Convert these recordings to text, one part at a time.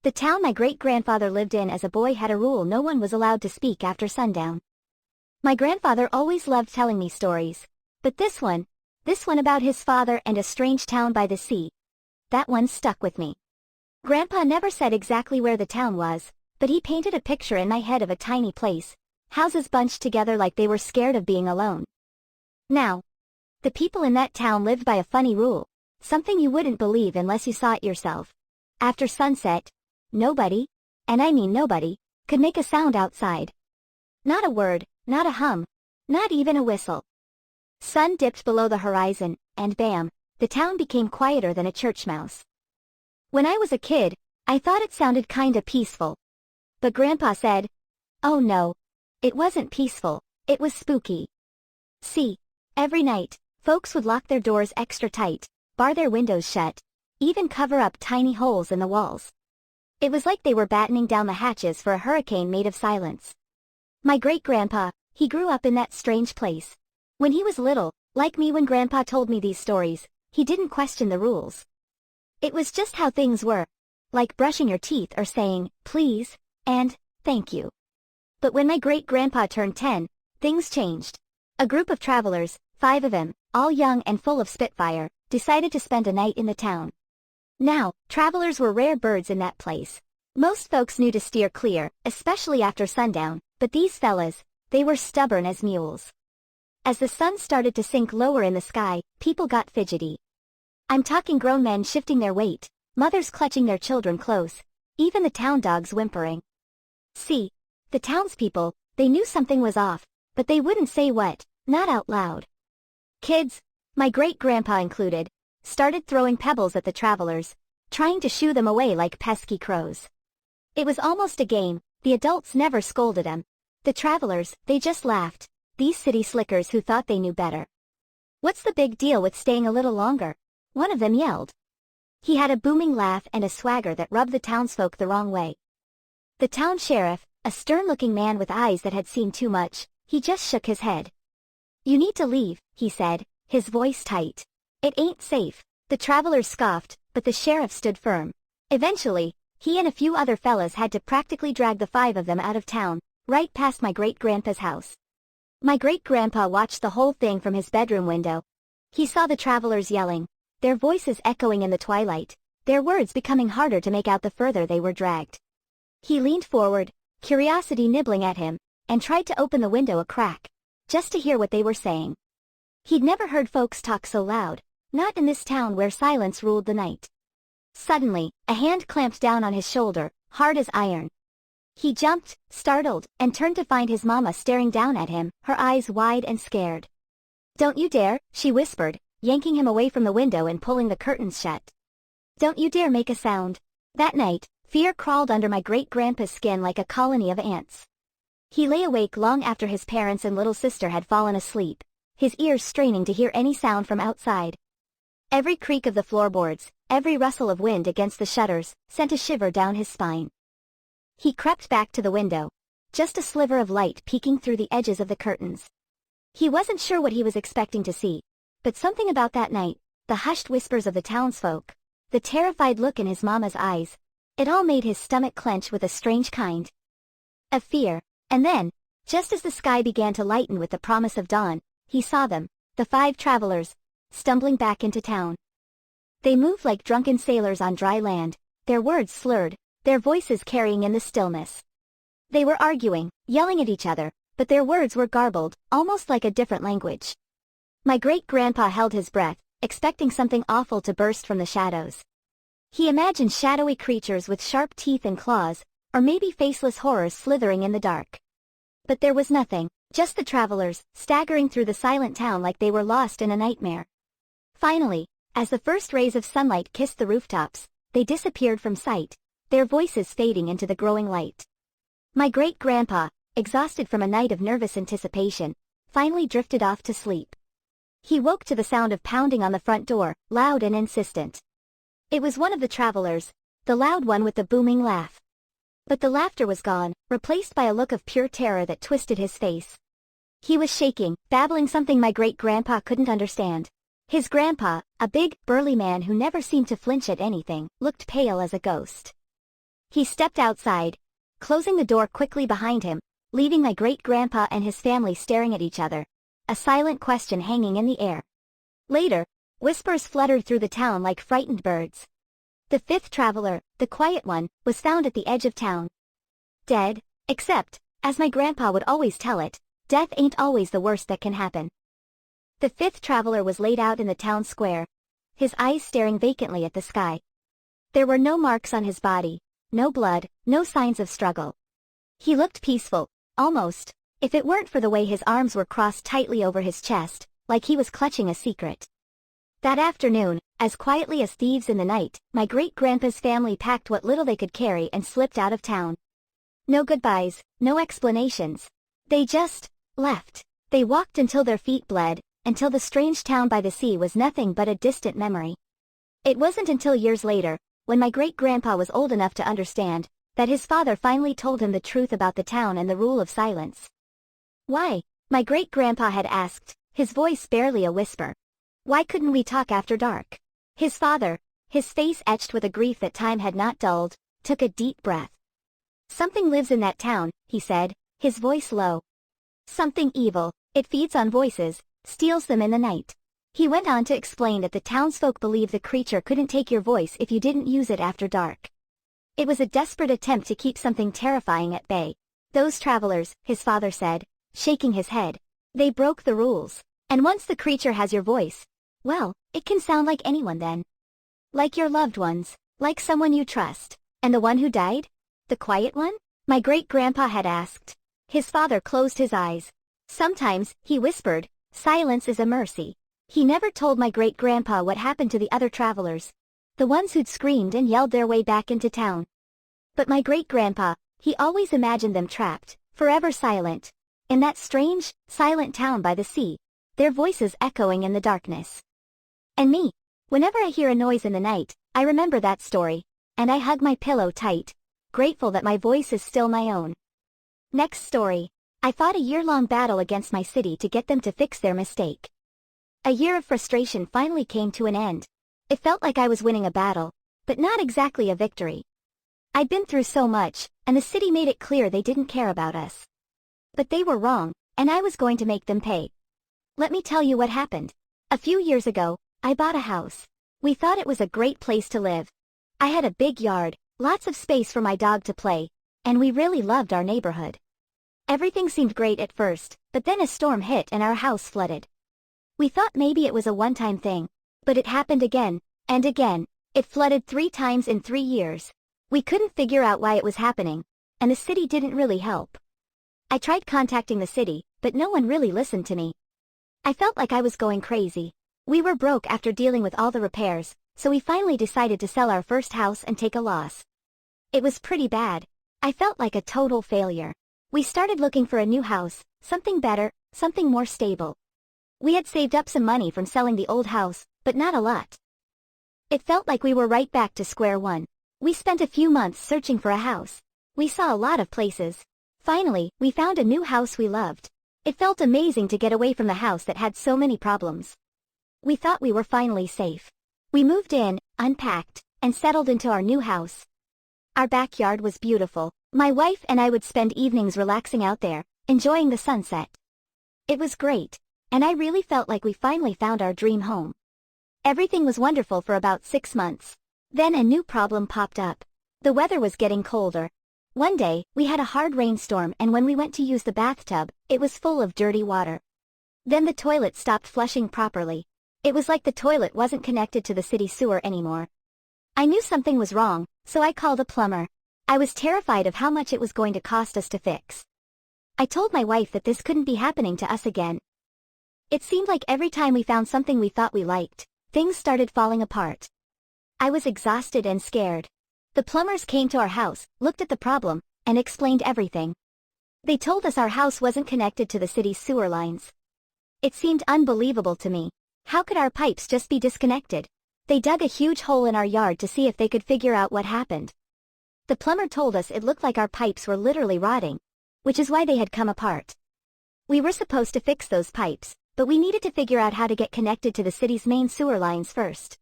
The town my great-grandfather lived in as a boy had a rule: no one was allowed to speak after sundown. My grandfather always loved telling me stories. But this one about his father and a strange town by the sea, that one stuck with me. Grandpa never said exactly where the town was, but he painted a picture in my head of a tiny place, houses bunched together like they were scared of being alone. Now, the people in that town lived by a funny rule, something you wouldn't believe unless you saw it yourself. After sunset, nobody, and I mean nobody, could make a sound outside. Not a word, not a hum, not even a whistle. Sun dipped below the horizon, and bam, the town became quieter than a church mouse. When I was a kid, I thought it sounded kinda peaceful. But Grandpa said, oh no, it wasn't peaceful, it was spooky. See, every night, folks would lock their doors extra tight, bar their windows shut, even cover up tiny holes in the walls. It was like they were battening down the hatches for a hurricane made of silence. My great-grandpa, he grew up in that strange place. When he was little, like me when Grandpa told me these stories, he didn't question the rules. It was just how things were, like brushing your teeth or saying, please, and, thank you. But when my great-grandpa turned 10, things changed. A group of travelers, 5 of them, all young and full of spitfire, decided to spend a night in the town. Now, travelers were rare birds in that place. Most folks knew to steer clear, especially after sundown, but these fellas, they were stubborn as mules. As the sun started to sink lower in the sky, people got fidgety. I'm talking grown men shifting their weight, mothers clutching their children close, even the town dogs whimpering. See, the townspeople, they knew something was off, but they wouldn't say what, not out loud. Kids, my great-grandpa included, started throwing pebbles at the travelers, trying to shoo them away like pesky crows. It was almost a game, the adults never scolded them. The travelers, they just laughed, these city slickers who thought they knew better. What's the big deal with staying a little longer? One of them yelled. He had a booming laugh and a swagger that rubbed the townsfolk the wrong way. The town sheriff, a stern-looking man with eyes that had seen too much, he just shook his head. You need to leave, he said, his voice tight. It ain't safe. The travelers scoffed, but the sheriff stood firm. Eventually, he and a few other fellas had to practically drag the 5 of them out of town, right past my great-grandpa's house. My great-grandpa watched the whole thing from his bedroom window. He saw the travelers yelling, their voices echoing in the twilight, their words becoming harder to make out the further they were dragged. He leaned forward, curiosity nibbling at him, and tried to open the window a crack, just to hear what they were saying. He'd never heard folks talk so loud, not in this town where silence ruled the night. Suddenly, a hand clamped down on his shoulder, hard as iron. He jumped, startled, and turned to find his mama staring down at him, her eyes wide and scared. Don't you dare, she whispered, yanking him away from the window and pulling the curtains shut. Don't you dare make a sound. That night, fear crawled under my great-grandpa's skin like a colony of ants. He lay awake long after his parents and little sister had fallen asleep, his ears straining to hear any sound from outside. Every creak of the floorboards, every rustle of wind against the shutters, sent a shiver down his spine. He crept back to the window, just a sliver of light peeking through the edges of the curtains. He wasn't sure what he was expecting to see, but something about that night, the hushed whispers of the townsfolk, the terrified look in his mama's eyes, it all made his stomach clench with a strange kind of fear. And then, just as the sky began to lighten with the promise of dawn, he saw them, the 5 travelers, stumbling back into town. They moved like drunken sailors on dry land, their words slurred, their voices carrying in the stillness. They were arguing, yelling at each other, but their words were garbled, almost like a different language. My great-grandpa held his breath, expecting something awful to burst from the shadows. He imagined shadowy creatures with sharp teeth and claws, or maybe faceless horrors slithering in the dark. But there was nothing, just the travelers, staggering through the silent town like they were lost in a nightmare. Finally, as the first rays of sunlight kissed the rooftops, they disappeared from sight, their voices fading into the growing light. My great-grandpa, exhausted from a night of nervous anticipation, finally drifted off to sleep. He woke to the sound of pounding on the front door, loud and insistent. It was one of the travelers, the loud one with the booming laugh. But the laughter was gone, replaced by a look of pure terror that twisted his face. He was shaking, babbling something my great-grandpa couldn't understand. His grandpa, a big, burly man who never seemed to flinch at anything, looked pale as a ghost. He stepped outside, closing the door quickly behind him, leaving my great-grandpa and his family staring at each other, a silent question hanging in the air. Later, whispers fluttered through the town like frightened birds. The fifth traveler, the quiet one, was found at the edge of town. Dead, except, as my grandpa would always tell it, death ain't always the worst that can happen. The fifth traveler was laid out in the town square, his eyes staring vacantly at the sky. There were no marks on his body, no blood, no signs of struggle. He looked peaceful, almost, if it weren't for the way his arms were crossed tightly over his chest, like he was clutching a secret. That afternoon, as quietly as thieves in the night, my great-grandpa's family packed what little they could carry and slipped out of town. No goodbyes, no explanations. They just left. They walked until their feet bled, until the strange town by the sea was nothing but a distant memory. It wasn't until years later, when my great-grandpa was old enough to understand, that his father finally told him the truth about the town and the rule of silence. Why? My great-grandpa had asked, his voice barely a whisper. Why couldn't we talk after dark? His father, his face etched with a grief that time had not dulled, took a deep breath. Something lives in that town, he said, his voice low. Something evil, it feeds on voices, steals them in the night. He went on to explain that the townsfolk believe the creature couldn't take your voice if you didn't use it after dark. It was a desperate attempt to keep something terrifying at bay. Those travelers, his father said, shaking his head. They broke the rules. And once the creature has your voice, well, it can sound like anyone then. Like your loved ones, like someone you trust. And the one who died? The quiet one? My great-grandpa had asked. His father closed his eyes. Sometimes, he whispered, silence is a mercy. He never told my great-grandpa what happened to the other travelers, the ones who'd screamed and yelled their way back into town. But my great-grandpa, he always imagined them trapped, forever silent, in that strange, silent town by the sea, their voices echoing in the darkness. And me, whenever I hear a noise in the night, I remember that story, and I hug my pillow tight, grateful that my voice is still my own. Next story. I fought a year-long battle against my city to get them to fix their mistake. A year of frustration finally came to an end. It felt like I was winning a battle, but not exactly a victory. I'd been through so much, and the city made it clear they didn't care about us. But they were wrong, and I was going to make them pay. Let me tell you what happened. A few years ago, I bought a house. We thought it was a great place to live. I had a big yard, lots of space for my dog to play, and we really loved our neighborhood. Everything seemed great at first, but then a storm hit and our house flooded. We thought maybe it was a one-time thing, but it happened again, and again. It flooded 3 times in 3 years. We couldn't figure out why it was happening, and the city didn't really help. I tried contacting the city, but no one really listened to me. I felt like I was going crazy. We were broke after dealing with all the repairs, so we finally decided to sell our first house and take a loss. It was pretty bad. I felt like a total failure. We started looking for a new house, something better, something more stable. We had saved up some money from selling the old house, but not a lot. It felt like we were right back to square one. We spent a few months searching for a house. We saw a lot of places. Finally, we found a new house we loved. It felt amazing to get away from the house that had so many problems. We thought we were finally safe. We moved in, unpacked, and settled into our new house. Our backyard was beautiful. My wife and I would spend evenings relaxing out there, enjoying the sunset. It was great, and I really felt like we finally found our dream home. Everything was wonderful for about 6 months. Then a new problem popped up. The weather was getting colder. One day, we had a hard rainstorm, and when we went to use the bathtub, it was full of dirty water. Then the toilet stopped flushing properly. It was like the toilet wasn't connected to the city sewer anymore. I knew something was wrong, so I called a plumber. I was terrified of how much it was going to cost us to fix. I told my wife that this couldn't be happening to us again. It seemed like every time we found something we thought we liked, things started falling apart. I was exhausted and scared. The plumbers came to our house, looked at the problem, and explained everything. They told us our house wasn't connected to the city's sewer lines. It seemed unbelievable to me. How could our pipes just be disconnected? They dug a huge hole in our yard to see if they could figure out what happened. The plumber told us it looked like our pipes were literally rotting, which is why they had come apart. We were supposed to fix those pipes, but we needed to figure out how to get connected to the city's main sewer lines first.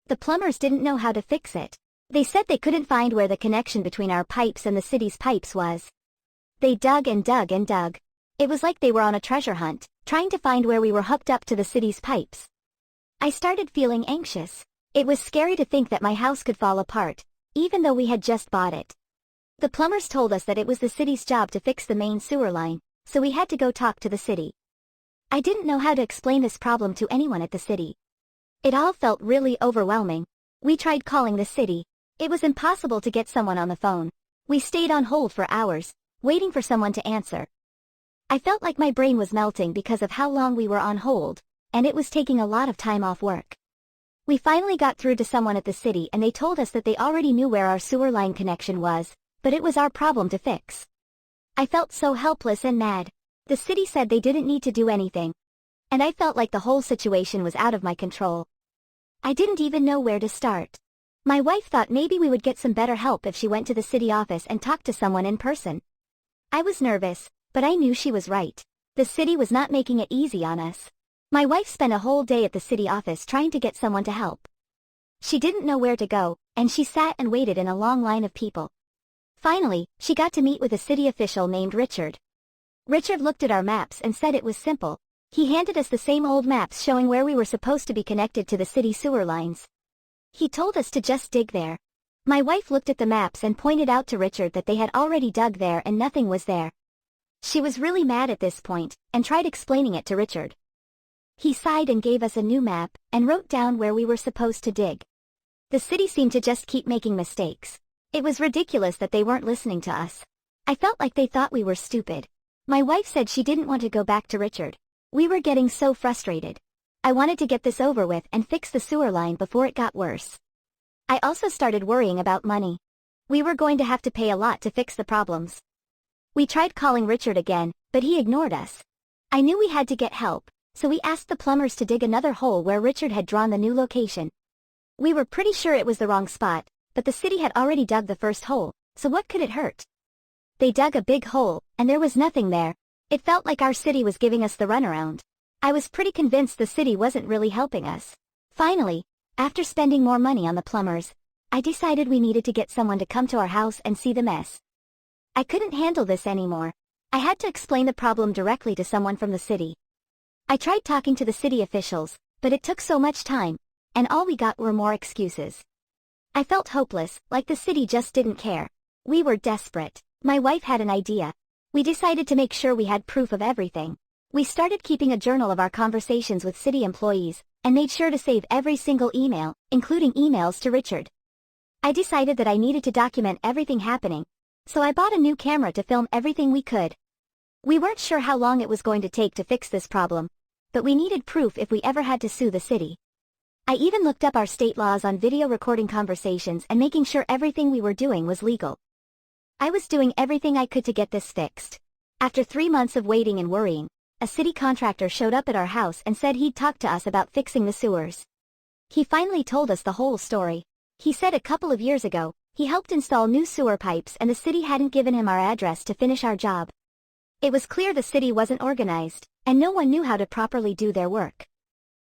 The plumbers didn't know how to fix it. They said they couldn't find where the connection between our pipes and the city's pipes was. They dug and dug and dug. It was like they were on a treasure hunt, trying to find where we were hooked up to the city's pipes. I started feeling anxious. It was scary to think that my house could fall apart, even though we had just bought it. The plumbers told us that it was the city's job to fix the main sewer line, so we had to go talk to the city. I didn't know how to explain this problem to anyone at the city. It all felt really overwhelming. We tried calling the city. It was impossible to get someone on the phone. We stayed on hold for hours, waiting for someone to answer. I felt like my brain was melting because of how long we were on hold, and it was taking a lot of time off work. We finally got through to someone at the city and they told us that they already knew where our sewer line connection was, but it was our problem to fix. I felt so helpless and mad. The city said they didn't need to do anything. And I felt like the whole situation was out of my control. I didn't even know where to start. My wife thought maybe we would get some better help if she went to the city office and talked to someone in person. I was nervous, but I knew she was right. The city was not making it easy on us. My wife spent a whole day at the city office trying to get someone to help. She didn't know where to go, and she sat and waited in a long line of people. Finally, she got to meet with a city official named Richard. Richard looked at our maps and said it was simple. He handed us the same old maps showing where we were supposed to be connected to the city sewer lines. He told us to just dig there. My wife looked at the maps and pointed out to Richard that they had already dug there and nothing was there. She was really mad at this point, and tried explaining it to Richard. He sighed and gave us a new map, and wrote down where we were supposed to dig. The city seemed to just keep making mistakes. It was ridiculous that they weren't listening to us. I felt like they thought we were stupid. My wife said she didn't want to go back to Richard. We were getting so frustrated. I wanted to get this over with and fix the sewer line before it got worse. I also started worrying about money. We were going to have to pay a lot to fix the problems. We tried calling Richard again, but he ignored us. I knew we had to get help, so we asked the plumbers to dig another hole where Richard had drawn the new location. We were pretty sure it was the wrong spot, but the city had already dug the first hole, so what could it hurt? They dug a big hole, and there was nothing there. It felt like our city was giving us the runaround. I was pretty convinced the city wasn't really helping us. Finally, after spending more money on the plumbers, I decided we needed to get someone to come to our house and see the mess. I couldn't handle this anymore. I had to explain the problem directly to someone from the city. I tried talking to the city officials, but it took so much time, and all we got were more excuses. I felt hopeless, like the city just didn't care. We were desperate. My wife had an idea. We decided to make sure we had proof of everything. We started keeping a journal of our conversations with city employees, and made sure to save every single email, including emails to Richard. I decided that I needed to document everything happening, so I bought a new camera to film everything we could. We weren't sure how long it was going to take to fix this problem, but we needed proof if we ever had to sue the city. I even looked up our state laws on video recording conversations and making sure everything we were doing was legal. I was doing everything I could to get this fixed. After 3 months of waiting and worrying, a city contractor showed up at our house and said he'd talk to us about fixing the sewers. He finally told us the whole story. He said a couple of years ago, he helped install new sewer pipes and the city hadn't given him our address to finish our job. It was clear the city wasn't organized, and no one knew how to properly do their work.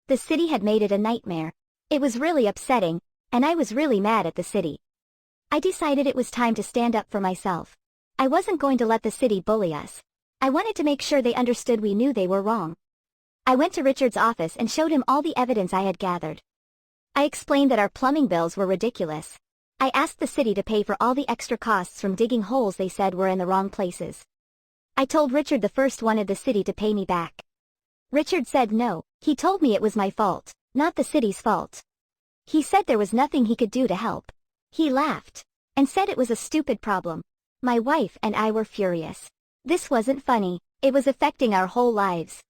The city had made it a nightmare. It was really upsetting, and I was really mad at the city. I decided it was time to stand up for myself. I wasn't going to let the city bully us. I wanted to make sure they understood we knew they were wrong. I went to Richard's office and showed him all the evidence I had gathered. I explained that our plumbing bills were ridiculous. I asked the city to pay for all the extra costs from digging holes they said were in the wrong places. I told Richard the first wanted the city to pay me back. Richard said no. He told me it was my fault, not the city's fault. He said there was nothing he could do to help. He laughed and said it was a stupid problem. My wife and I were furious. This wasn't funny, it was affecting our whole lives.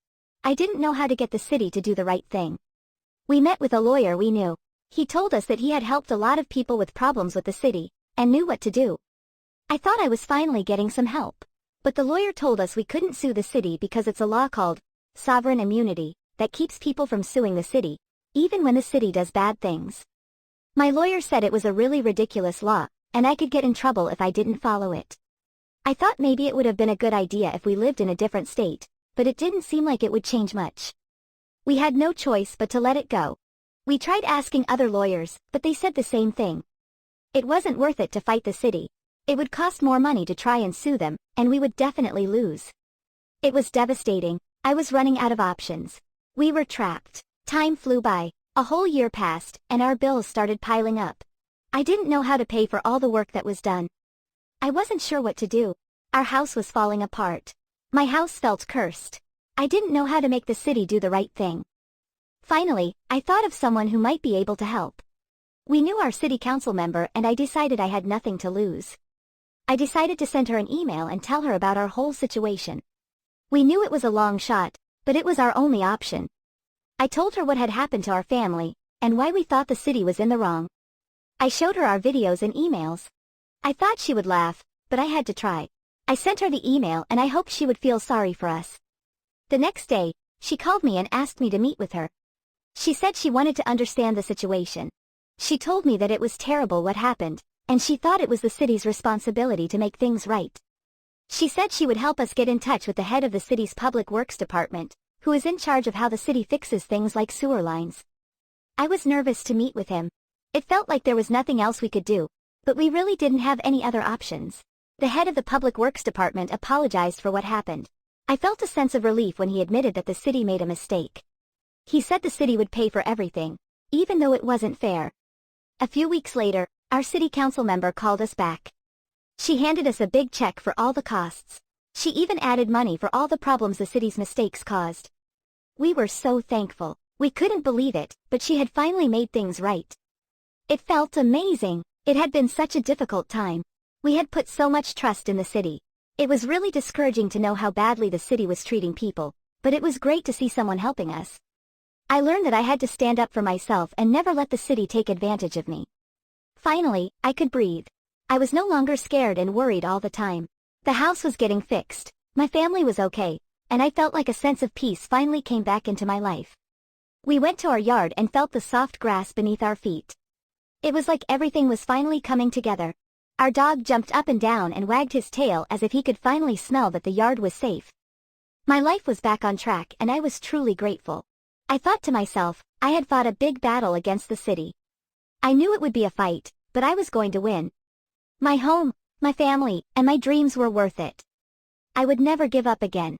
I didn't know how to get the city to do the right thing. We met with a lawyer we knew. He told us that he had helped a lot of people with problems with the city, and knew what to do. I thought I was finally getting some help. But the lawyer told us we couldn't sue the city because it's a law called sovereign immunity that keeps people from suing the city, even when the city does bad things. My lawyer said it was a really ridiculous law, and I could get in trouble if I didn't follow it. I thought maybe it would have been a good idea if we lived in a different state, but it didn't seem like it would change much. We had no choice but to let it go. We tried asking other lawyers, but they said the same thing. It wasn't worth it to fight the city. It would cost more money to try and sue them, and we would definitely lose. It was devastating. I was running out of options. We were trapped. Time flew by. A whole year passed, and our bills started piling up. I didn't know how to pay for all the work that was done. I wasn't sure what to do. Our house was falling apart. My house felt cursed. I didn't know how to make the city do the right thing. Finally, I thought of someone who might be able to help. We knew our city council member, and I decided I had nothing to lose. I decided to send her an email and tell her about our whole situation. We knew it was a long shot, but it was our only option. I told her what had happened to our family, and why we thought the city was in the wrong. I showed her our videos and emails. I thought she would laugh, but I had to try. I sent her the email and I hoped she would feel sorry for us. The next day, she called me and asked me to meet with her. She said she wanted to understand the situation. She told me that it was terrible what happened, and she thought it was the city's responsibility to make things right. She said she would help us get in touch with the head of the city's public works department, who is in charge of how the city fixes things like sewer lines. I was nervous to meet with him. It felt like there was nothing else we could do, but we really didn't have any other options. The head of the public works department apologized for what happened. I felt a sense of relief when he admitted that the city made a mistake. He said the city would pay for everything, even though it wasn't fair. A few weeks later, our city council member called us back. She handed us a big check for all the costs. She even added money for all the problems the city's mistakes caused. We were so thankful. We couldn't believe it, but she had finally made things right. It felt amazing. It had been such a difficult time. We had put so much trust in the city. It was really discouraging to know how badly the city was treating people, but it was great to see someone helping us. I learned that I had to stand up for myself and never let the city take advantage of me. Finally, I could breathe. I was no longer scared and worried all the time. The house was getting fixed, my family was okay, and I felt like a sense of peace finally came back into my life. We went to our yard and felt the soft grass beneath our feet. It was like everything was finally coming together. Our dog jumped up and down and wagged his tail as if he could finally smell that the yard was safe. My life was back on track and I was truly grateful. I thought to myself, I had fought a big battle against the city. I knew it would be a fight, but I was going to win. My home, my family, and my dreams were worth it. I would never give up again.